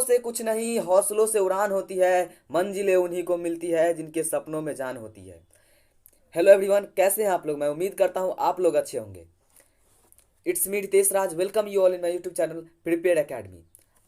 से कुछ नहीं, हौसलों से उड़ान होती है, मंजिलें उन्हीं को मिलती है जिनके सपनों में जान होती है। हेलो एवरीवन, कैसे हैं आप लोग? मैं उम्मीद करता हूं आप लोग अच्छे होंगे। It's me Ritesh Raj, welcome you all in my YouTube channel Prepare Academy.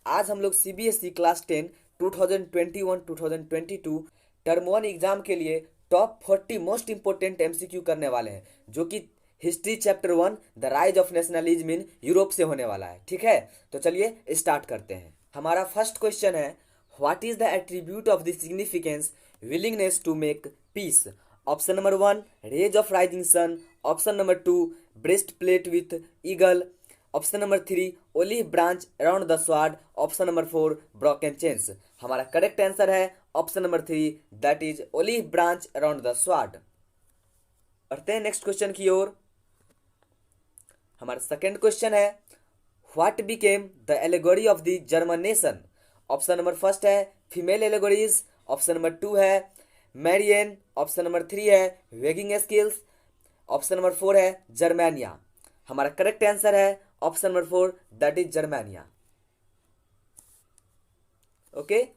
आज हम लोग सीबीएसई क्लास 10 2021-2022 टर्म 1 एग्जाम के लिए टॉप 40 मोस्ट इंपोर्टेंट एमसीक्यू करने वाले हैं, जो कि history chapter 1 the rise of nationalism in Europe से होने वाला है। ठीक है, तो चलिए स्टार्ट करते हैं। हमारा फर्स्ट क्वेश्चन है, what is the attribute of the significance willingness to make peace? Option number 1 rays of rising sun, option number 2 breast plate with eagle, option number 3 olive branch around the sword, option number 4 broken chains. हमारा correct answer है option number 3, that is olive branch around the sword. बढ़ते हैं next question की ओर। हमारा second question है, what became the allegory of the German nation? Option number first है female एलेगोरीज, option number 2 है मैरियन, ऑप्शन नंबर 3 है वेगिंग स्किल्स, ऑप्शन नंबर 4 है जर्मेनिया। हमारा करेक्ट आंसर है option number 4, that is Germania. Okay,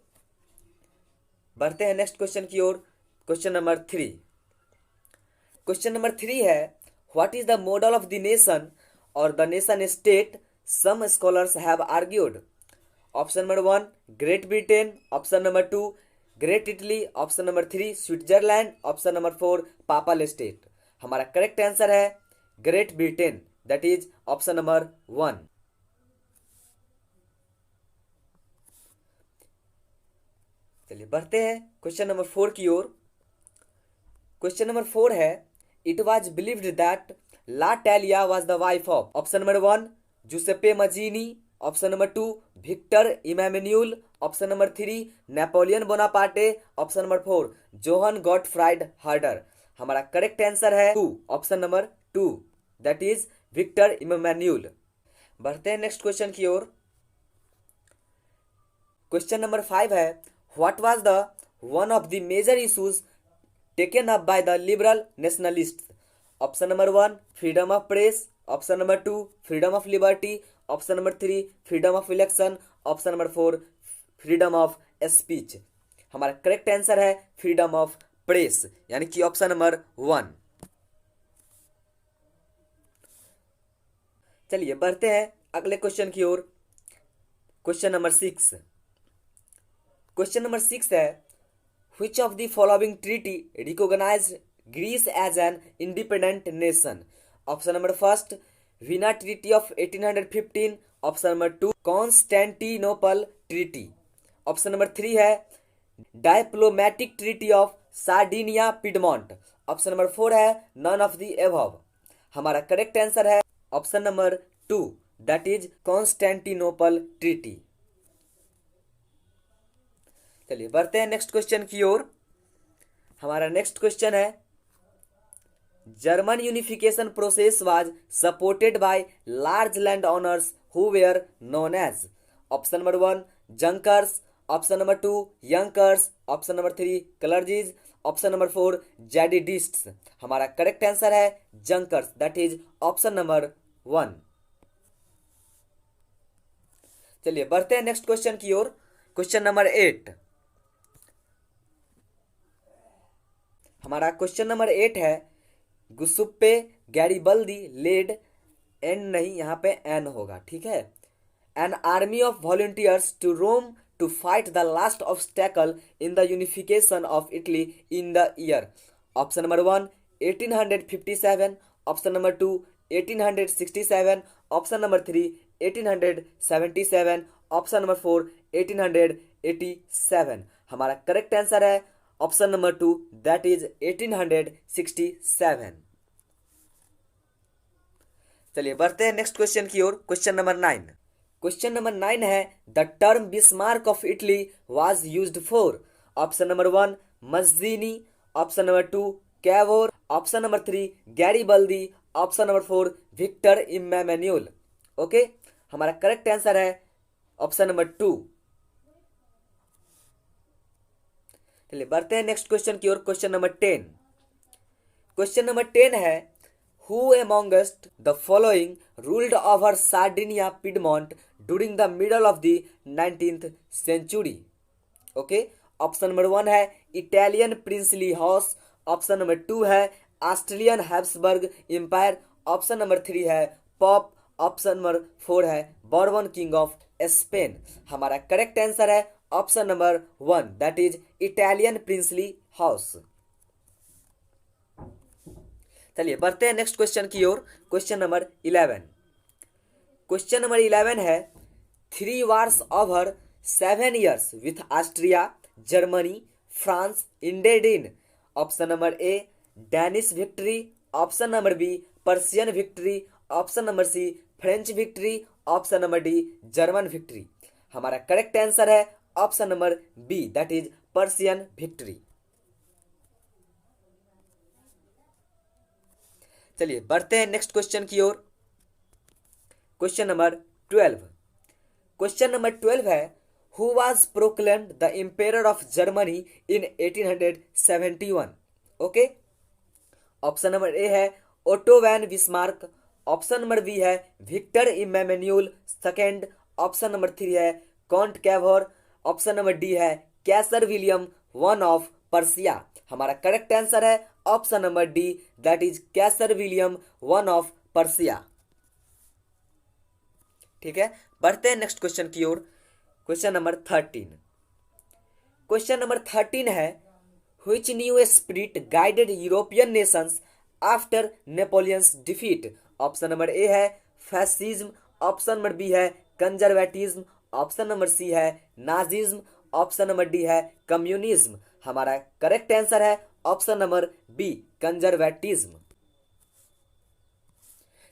बढ़ते हैं next question की ओर। Question number 3। क्वेश्चन नंबर 3 है, what is the model of the nation और the nation state some scholars have argued? Option number 1 Great Britain, option number 2 Great Italy, option number 3 Switzerland, option number 4 papal state. हमारा correct answer है Great Britain, that is option number 1। चलिए बढ़ते हैं question number 4 की ओर। Question number 4 है, it was believed that la Talia was the wife of. Option number 1 Giuseppe Mazzini, option number 2 Victor Emmanuel, option number 3 Napoleon Bonaparte, option number 4 Johann Gottfried Herder. हमारा correct answer है 2, option number 2, that is Victor Emmanuel. बढ़ते हैं next question की ओर। Question number 5 है, what was the one of the major issues taken up by the liberal nationalists? Option number 1 freedom of press, option number 2 freedom of liberty, option number 3 freedom of election, option number 4 freedom of speech. हमारा correct answer है freedom of press, यानी कि option number 1। चलिए बढ़ते हैं अगले question की ओर। Question number 6। क्वेश्चन नंबर 6 है, which of the following treaty recognized Greece as an independent nation? Option number first Vienna treaty of 1815, option number 2 Constantinople treaty, option number 3 है diplomatic treaty of Sardinia Piedmont, option number 4 है none of the above. हमारा correct answer है option number 2, that is Constantinople treaty. चलिए बढ़ते हैं next question की ओर। हमारा नेक्स्ट क्वेश्चन है, German unification process was supported by large land owners who were known as. Option number 1 Junkers, option number 2 Yunkers, option number 3 clergies, option number 4 Jedidists. हमारा correct answer है Junkers, that is option number 1। चलिए बढ़ते हैं next question की ओर। Question number 8। हमारा question number 8 है, गुस्सुप्पे गैरिबल्दी lead, N नहीं यहाँ पे एन होगा, ठीक है, an army of volunteers to Rome to fight the last obstacle in the unification of Italy in the year. Option number 1 1857, option number 2 1867, option number 3 1877, option number 4 1887। हमारा correct answer है option number 2, that is 1867। चलिए बढ़ते हैं next question की ओर। Question number 9। Question number 9 है, the term Bismarck of Italy was used for. Option number 1 Mazzini, option number 2 Cavour, option number 3 Garibaldi, option number 4 Victor Emmanuel. Okay, हमारा correct answer है option number 2। चलिए बढ़ते हैं next question की ओर। Question number 10। Question number 10 है, who amongst the following ruled over Sardinia Piedmont during the middle of the 19th century? Okay, option number 1 है Italian princely house, option number 2 है Austrian Habsburg empire, option number 3 है pope, option number 4 है Bourbon king of Spain. हमारा correct answer है option number 1, that is Italian princely house. चलिए बढ़ते हैं next question की ओर। Question number 11। क्वेश्चन नंबर 11 है 3 wars over 7 years with Austria, Germany, France ended in। Option number A Danish victory, option number B Prussian victory, option number C French victory, option number D German victory. हमारा correct answer है option number B, that is Prussian victory. चलिए बढ़ते हैं next question की ओर। Question number 12। Question number 12 है who was proclaimed the emperor of Germany in 1871। Okay, option number A है Otto von Bismarck, option number B है Victor Emmanuel second, option number 3 है Count Cavour, option number D है Kaiser William one of Prussia. हमारा correct answer है option number D, that is Kaiser William one of Prussia. ठीक है, बढ़ते हैं next question की ओर। Question number 13। क्वेश्चन नंबर 13 है which new spirit guided European nations after Napoleon's defeat. Option number A है फैसिज्म, ऑप्शन नंबर बी है conservatism, option number C है नाजिज्म, ऑप्शन नंबर डी है कम्युनिज्म। हमारा correct answer है option number B conservatism.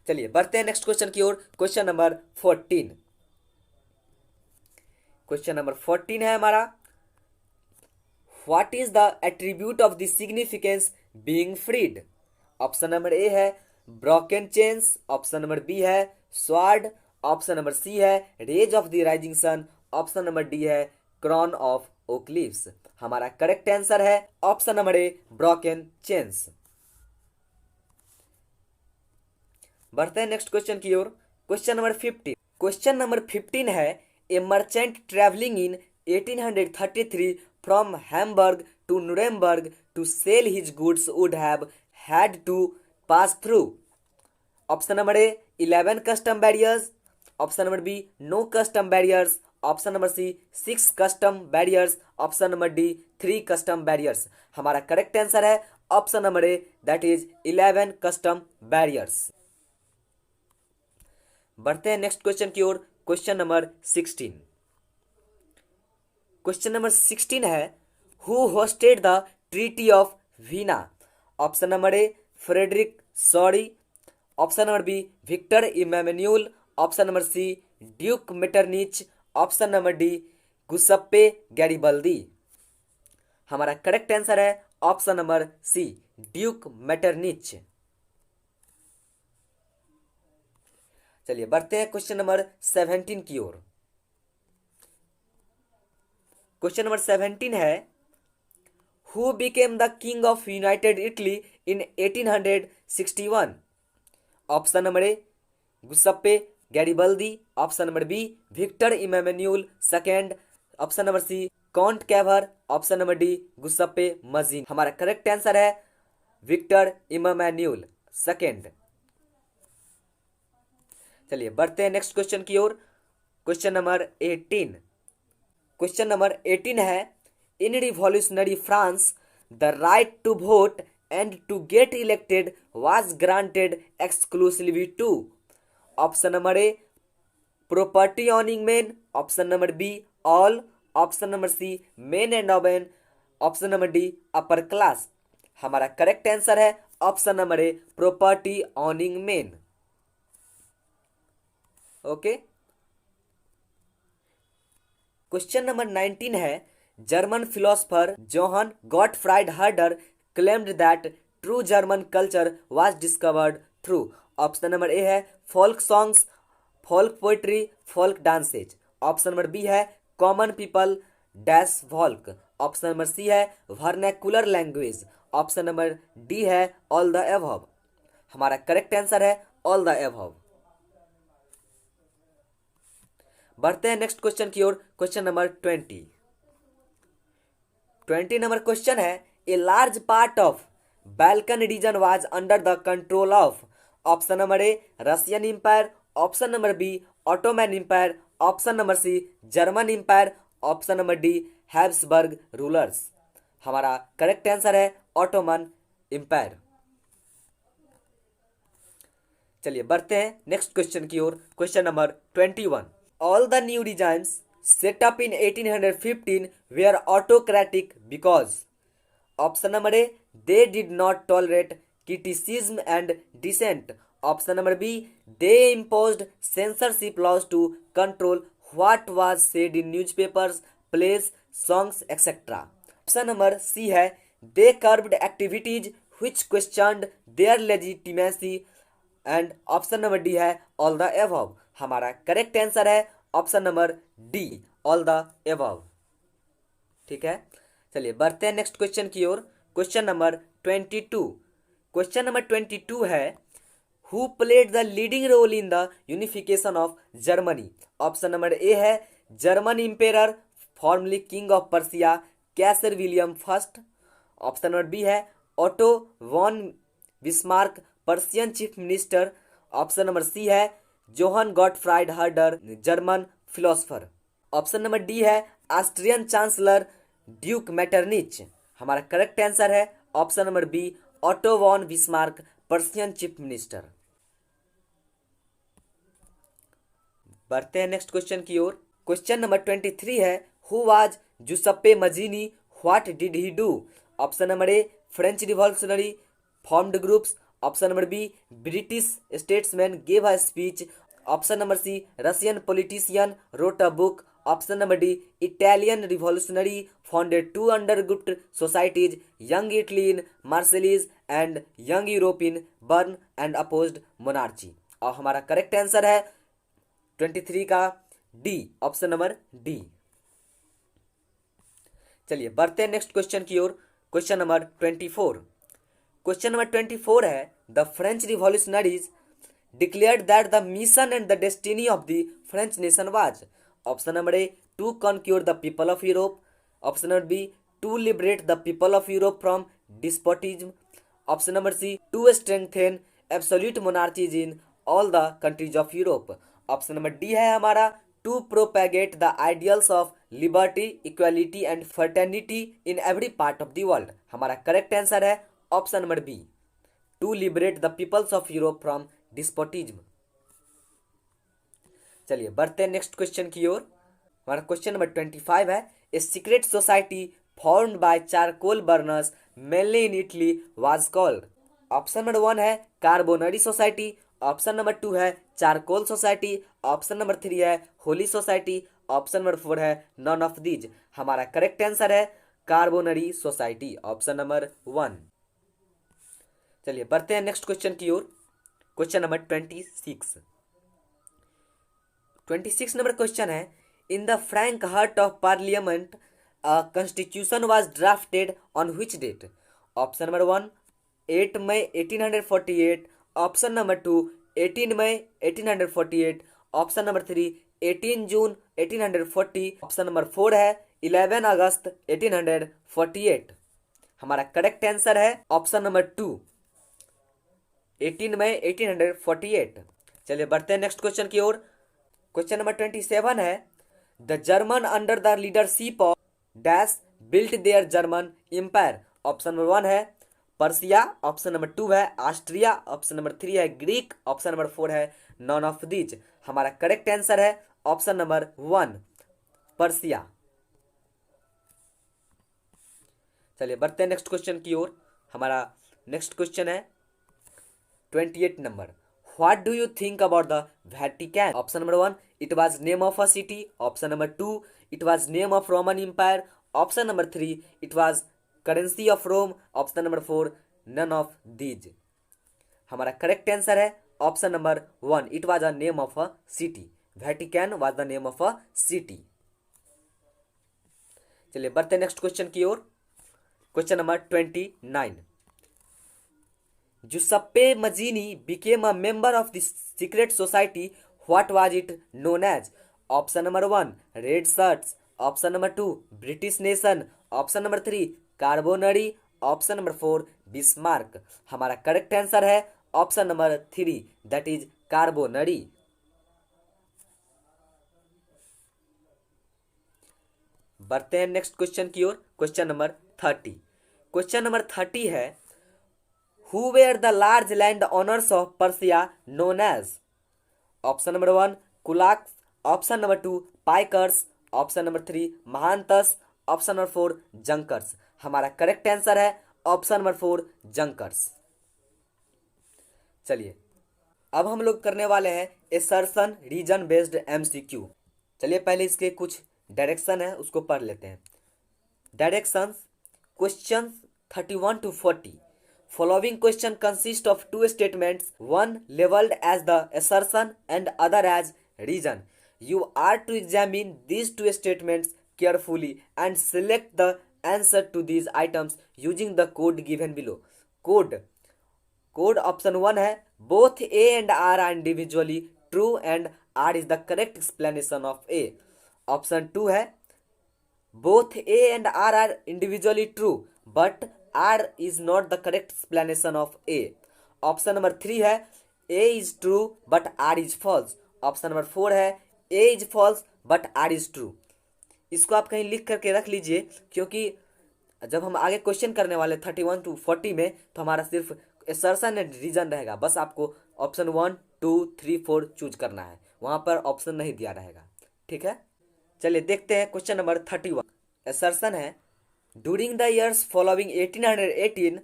चलिए बढ़ते हैं next question की ओर। Question number 14। क्वेश्चन नंबर 14 है हमारा what is the attribute of the significance being freed. Option number A है broken chains, option number B है स्वार्ड, ऑप्शन नंबर सी है rays of the rising sun, option number D है crown of oak leaves. हमारा correct answer है option number A broken chains. बढ़ते हैं next question की ओर। Question number 15। क्वेश्चन नंबर 15 है a merchant travelling in 1833 from Hamburg to Nuremberg to sell his goods would have had to pass through. Option number A 11 custom barriers, option number B no custom barriers, option number C 6 custom barriers, option number D 3 custom barriers. हमारा correct answer है option number A, that is 11 custom barriers. बढ़ते हैं next question की ओर। Question number 16। Question number 16 है who hosted the treaty of Vienna. Option number A Frederick sorry, option number B Victor Emmanuel, option number C Duke Metternich, option number D Giuseppe Garibaldi. हमारा correct answer है option number C Duke Metternich. चलिए बढ़ते हैं question number 17 की ओर। Question number 17 है who became the king of united Italy in 1861। Option number A Giuseppe Garibaldi, option number B Victor Emmanuel second, option number C Count Cavour, option number D Giuseppe Mazzini. हमारा correct answer है Victor Emmanuel second. चलिए बढ़ते हैं next question की ओर। Question number 18। Question number 18 है in revolutionary France the right to vote and to get elected was granted exclusively to. Option number A property owning man, option number B all, option number C men and women, option number D upper class. हमारा correct answer है option number A property owning man. Okay, question number 19 है German philosopher Johann Gottfried Herder claimed that true German culture was discovered through. Option number A है folk songs, folk poetry, folk dances, option number B है common people dash volk, option number C है vernacular language, option number D है all the above. हमारा correct answer है all the above. बढ़ते हैं next question की ओर। Question number 20 number question है, a large part of Balkan region was under the control of. Option number A Russian empire, option number B Ottoman empire, option number C German empire, option number D Habsburg rulers. हमारा correct answer है Ottoman empire. चलिए बढ़ते हैं next question की ओर। Question number 21, all the new regimes set up in 1815 were autocratic because option number A they did not tolerate criticism and dissent, option number B they imposed censorship laws to control what was said in newspapers, plays, songs, etc, option number C है they curbed activities which questioned their legitimacy, and option number D है all the above. हमारा correct answer है option number D all the above. ठीक है, चलिए बढ़ते हैं next question की ओर। Question number 22। क्वेश्चन नंबर 22 है, who played the leading role in the unification of Germany. Option number A है German emperor formerly king of Persia Kaiser William first, option number B है Otto von Bismarck Persian chief minister, option number C है Johann Gottfried Herder German philosopher, option number D है Austrian chancellor Duke Metternich. हमारा correct answer है option number B Otto von Bismarck Persian chief minister. बढ़ते हैं next question की ओर। Question number 23 है, who was Giuseppe Mazzini, what did he do. Option number A French revolutionary formed groups, option number B British statesman gave a speech, option number C Russian politician wrote a book, option number D Italian revolutionary founded two underground societies Young Italy in Marseilles and Young Europe in Bern and opposed monarchy. और हमारा correct answer है 23 का D option number D. चलिए बढ़ते हैं next question की ओर। Question number 24। Question number 24 है, the French revolutionaries declared that the mission and the destiny of the French nation was. Option number A to conquer the people of Europe, option number B to liberate the people of Europe from despotism, option number C to strengthen absolute monarchies in all the countries of Europe, option number D है हमारा to propagate the ideals of liberty equality and fraternity in every part of the world. हमारा correct answer है option number B to liberate the peoples of Europe from despotism. चलिए बढ़ते हैं next question की ओर। हमारा क्वेश्चन नंबर 25 है, a secret society formed by charcoal burners mainly in Italy was called. Option number 1 है Carbonari society, option number 2 है charcoal society, option number 3 है होली सोसाइटी, ऑप्शन नंबर 4 है नॉन ऑफ दीज। हमारा correct answer है Carbonari society option number 1। चलिए बढ़ते हैं next question की ओर। क्वेश्चन नंबर 26 नंबर क्वेश्चन है, in the Frankfurt of parliament a constitution was drafted on which date. Option number 1 8 May 1848, option number 2 18 May 1848, option number 3 18 June 1840, option number 4 है 11 August 1848। हमारा correct answer है option number 2 18 May 1848। चलिए बढ़ते हैं next question की ओर। Question number 27 है, the German under the leadership of dash built their German empire. Option number 1 है पर्सिया, ऑप्शन नंबर 2 है ऑस्ट्रिया, ऑप्शन नंबर 3 है ग्रीक, ऑप्शन नंबर 4 है नॉन ऑफ दीज। हमारा करेक्ट आंसर है option number 1 Persia. चलिए बढ़ते हैं नेक्स्ट क्वेश्चन की ओर। हमारा नेक्स्ट क्वेश्चन है 28 नंबर, what do you think about the Vatican. Option number 1 it was name of a city, option number 2 it was name of Roman empire, option number 3 it was currency of Rome, option number 4 none of these. हमारा correct answer है option number 1 it was a name of a city. Vatican was the name of a city. चलिए बढ़ते हैं next question की ओर। Question number 29, Giuseppe Mazzini became a member of the secret society. What was it known as? Option number 1, Red Shirts. Option number 2, British Nation. Option number 3, Carbonari. Option number 4, Bismarck. हमारा correct answer है option number 3, that is Carbonari. बढ़ते हैं next question की ओर। Question number 30। Question number 30 है, who were the large land owners of Persia known as? Option number 1, kulaks. Option number 2, pikers. Option number 3, महानतस। Option number 4, Junkers. हमारा correct answer है option number 4, Junkers. चलिए अब हम लोग करने वाले हैं एसर्शन रीजन बेस्ड एमसीक्यू। चलिए पहले इसके कुछ डायरेक्शन है उसको पढ़ लेते हैं। Directions, question 31 to 40। Following question consist of two statements, one labeled as the assertion and other as reason. You are to examine these two statements carefully and select the answer to these items using the code given below. Code option 1 है, both A and R are individually true and R is the correct explanation of A. Option 2 है, both A and R are individually true but R is not the correct explanation of A. Option number 3 है, A is true but R is false. Option number 4 है, A is false but R is true. इसको आप कहीं लिख करके रख लीजिए क्योंकि जब हम आगे क्वेश्चन करने वाले 31 to 40 में तो हमारा सिर्फ असर्शन एंड रीजन रहेगा। बस आपको ऑप्शन 1, 2, 3, 4 चूज करना है, वहाँ पर ऑप्शन नहीं दिया रहेगा। ठीक है, चलिए देखते हैं क्वेश्चन नंबर 31। असर्शन है, during the years following 1818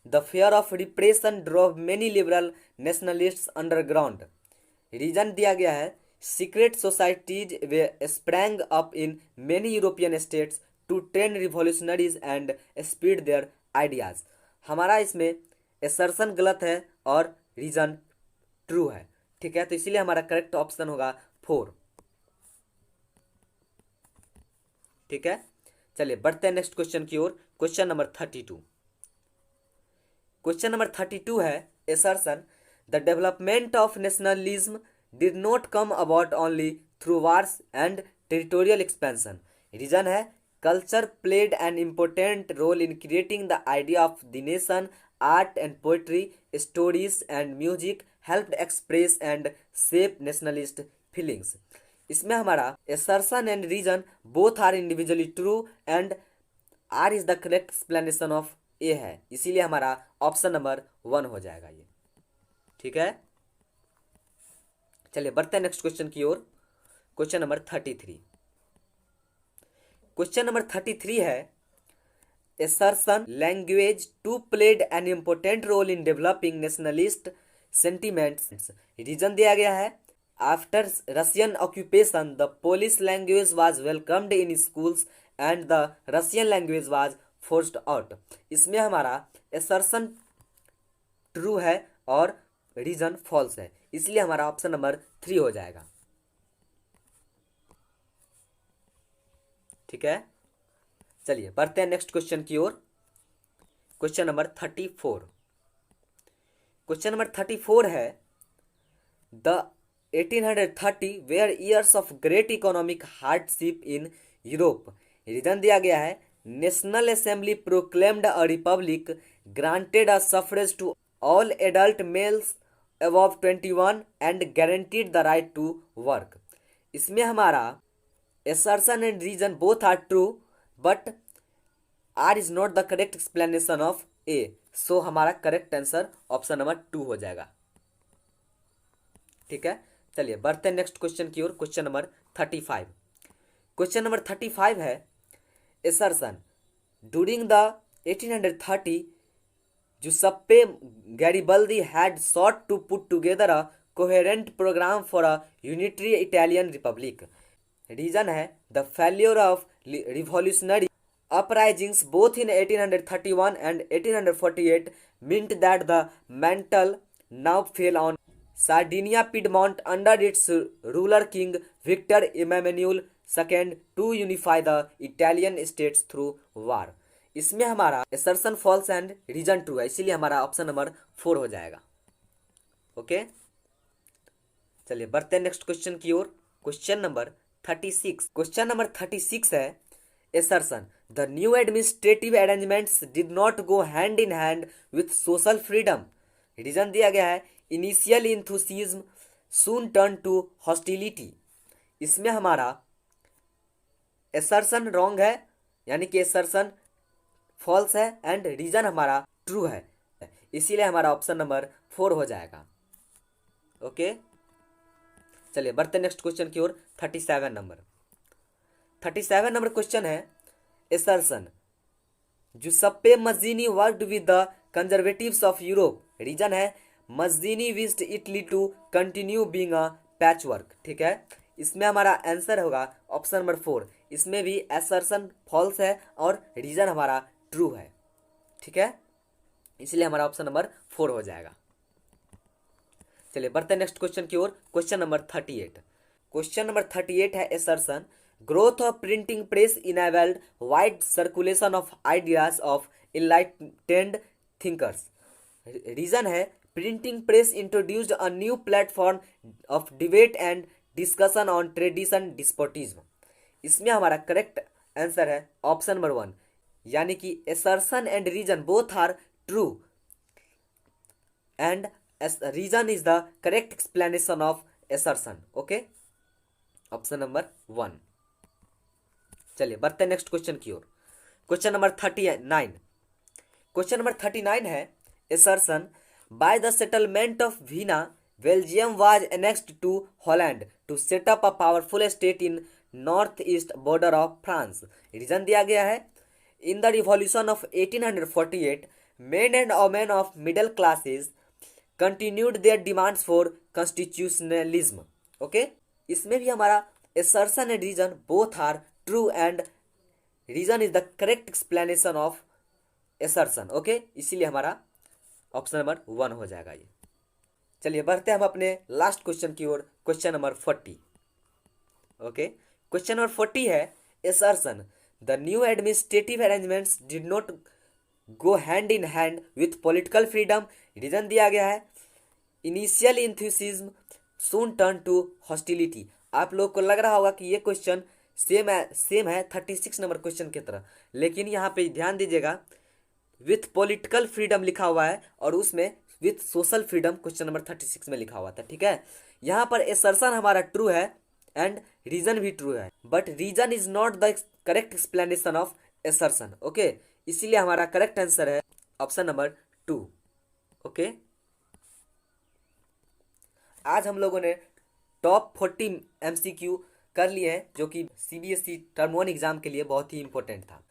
the fear of repression drove many liberal nationalists underground. Reason दिया गया है, सीक्रेट सोसाइटीज वे sprang up in many European states to train revolutionaries and speed their ideas. हमारा इसमें assertion गलत है और रीजन ट्रू है। ठीक है, तो इसीलिए हमारा करेक्ट ऑप्शन होगा 4। ठीक है, चलिए बढ़ते हैं नेक्स्ट क्वेश्चन की ओर। Question number 32। क्वेश्चन नंबर 32 है, assertion the development of nationalism did not come about only through wars and territorial expansion. Reason है, culture played an important role in creating the idea of the nation. Art and poetry, stories and music helped express and shape nationalist feelings. इसमें हमारा assertion and reason both are individually true and R is the correct explanation of ए है, इसीलिए हमारा option number 1 हो जाएगा ये। ठीक है, चलिए बढ़ते हैं नेक्स्ट क्वेश्चन की ओर। Question number 33। क्वेश्चन नंबर 33 है, assertion language too played an important role in developing nationalist sentiments। Reason दिया गया है, after Russian occupation the Polish language was welcomed in schools and the Russian language was forced out। इसमें हमारा assertion true है और reason false है, इसलिए हमारा ऑप्शन नंबर 3 हो जाएगा। ठीक है, चलिए बढ़ते हैं नेक्स्ट क्वेश्चन की ओर। Question number 34। क्वेश्चन नंबर 34 है, the 1830 were years of great economic hardship in Europe. Reason दिया गया है, national assembly proclaimed a republic, granted a suffrage to all adult males above 21 and guaranteed the right to work. इसमें हमारा assertion and reason both are true but R is not the correct explanation of A, so हमारा correct answer option number 2 हो जाएगा। ठीक है, चलिए बढ़ते हैं नेक्स्ट क्वेश्चन की ओर। Question number 35। क्वेश्चन नंबर 35 है, assertion during the 1830 Giuseppe Garibaldi had sought to put together a coherent program for a unitary Italian republic। Reason है, the failure of revolutionary uprisings both in 1831 and 1848 meant that the mantle now fell on Sardinia Piedmont under its ruler King Victor Emmanuel II to unify the Italian states through war। इसमें हमारा assertion false and reason true है, इसीलिए हमारा option number 4 हो जाएगा। Okay, चलिए बढ़ते हैं नेक्स्ट क्वेश्चन की ओर। क्वेश्चन नंबर 36 है assertion the new administrative arrangements did not go hand in hand with social freedom। Reason दिया गया है initial enthusiasm soon turned to hostility। इसमें हमारा assertion wrong है, यानी कि assertion false है एंड रीजन हमारा ट्रू है, इसीलिए हमारा ऑप्शन नंबर 4 हो जाएगा। ओके, चलिए बढ़ते नेक्स्ट क्वेश्चन की ओर। 37 नंबर क्वेश्चन है assertion Giuseppe Mazzini worked with the conservatives of Europe. Reason है Mazzini wished Italy to continue being a patchwork. ठीक है, इसमें हमारा आंसर होगा ऑप्शन नंबर 4। इसमें भी assertion फॉल्स है और रीजन हमारा ट्रू है। ठीक है, इसलिए हमारा ऑप्शन नंबर 4 हो जाएगा। चलिए बढ़ते हैं नेक्स्ट क्वेश्चन की ओर। क्वेश्चन नंबर 38 है assertion growth of printing press enabled wide circulation of ideas of enlightened thinkers. Reason है printing press introduced a new platform of debate and discussion on tradition despotism. इसमें हमारा correct answer है option number 1, यानी कि assertion and reason both are true and reason is the correct explanation of assertion। Okay, option number 1। चलिए बढ़ते हैं next question की ओर। क्वेश्चन नंबर 39 है assertion by the settlement of Vienna Belgium was annexed to Holland to set up a powerful state in north east border of France. Reason दिया गया है in the revolution of 1848 men and women of middle classes continued their demands for constitutionalism। Okay, इसमें भी हमारा assertion and reason both are true and reason is the correct explanation of assertion। Okay, इसीलिए हमारा option number 1 हो जाएगा ये। चलिए बढ़ते हैं हम अपने लास्ट क्वेश्चन की ओर। Question number 40। Okay, question number 40 है assertion the new administrative arrangements did not go hand in hand with political freedom। Reason दिया गया है initial enthusiasm soon turn to hostility। आप लोग को लग रहा होगा कि ये क्वेश्चन सेम है 36 नंबर क्वेश्चन की तरह, लेकिन यहाँ पे ध्यान दीजिएगा विथ पॉलिटिकल फ्रीडम लिखा हुआ है और उसमें with social freedom question number 36 में लिखा हुआ था। ठीक है, यहाँ पर assertion हमारा ट्रू है एंड रीजन भी ट्रू है, but reason is not the correct explanation of assertion। Okay, इसीलिए हमारा करेक्ट आंसर है ऑप्शन नंबर 2। ओके, आज हम लोगों ने टॉप 40 MCQ कर लिए हैं, जो कि CBSE टर्म 1 एग्जाम के लिए बहुत ही इंपॉर्टेंट था।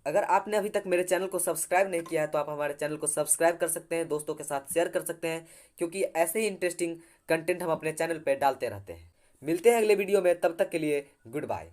अगर आपने अभी तक मेरे चैनल को सब्सक्राइब नहीं किया है तो आप हमारे चैनल को सब्सक्राइब कर सकते हैं, दोस्तों के साथ शेयर कर सकते हैं, क्योंकि ऐसे ही इंटरेस्टिंग कंटेंट हम अपने चैनल पर डालते रहते हैं। मिलते हैं अगले वीडियो में, तब तक के लिए गुड बाय।